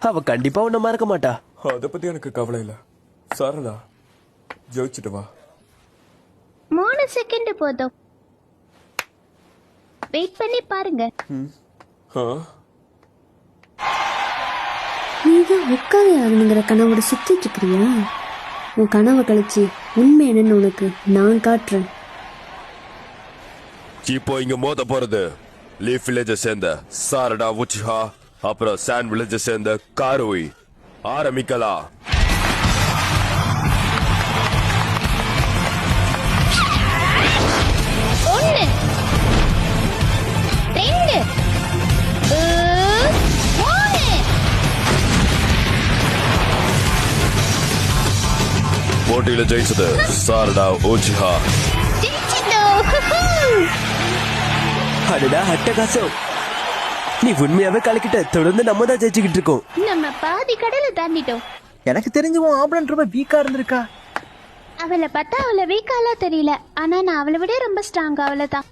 அவ கண்டிப்பா உன்னை மறக்க மாட்டா. அத பத்தி எனக்கு கவலை இல்ல. சரளா ஜெயிச்சுட்டு வா. 3 செகண்ட் போதும், வெயிட் பண்ணி பாருங்க. நீதான் உட்கார ஆகணுங்கிற கனவோட சுத்திட்டு இருக்கிறியா? உன் கனவை கழிச்சு உண்மை என்னன்னு உனக்கு நான் காட்டுறேன். இப்போ இங்க மோத போறது லீஃப் வில்லேஜ சேர்ந்த சாரடா உச்சிஹா, அப்புறம் சாண்ட் வில்லேஜ சேர்ந்த காரோய். ஆரம்பிக்கலாம். போட்டியில ஜெயிச்சது சாரடா உச்சிஹா. அடடா அட்டகாசம், நீ உண்மையாவே கலக்கிட்ட. தொடர்ந்து நம்ம தான் ஜெயிச்சுக்கிட்டு இருக்கோம். நம்ம பாதி கடலை தாண்டிட்டோம். எனக்கு தெரிஞ்சுவோம் ஆம்பளன் ரொம்ப வீக்கா இருந்திருக்கா. அவளை பார்த்தா அவளை வீக்காலாம் தெரியல, ஆனா நான் அவளை விட ரொம்ப ஸ்ட்ராங். அவ்வளவுதான்.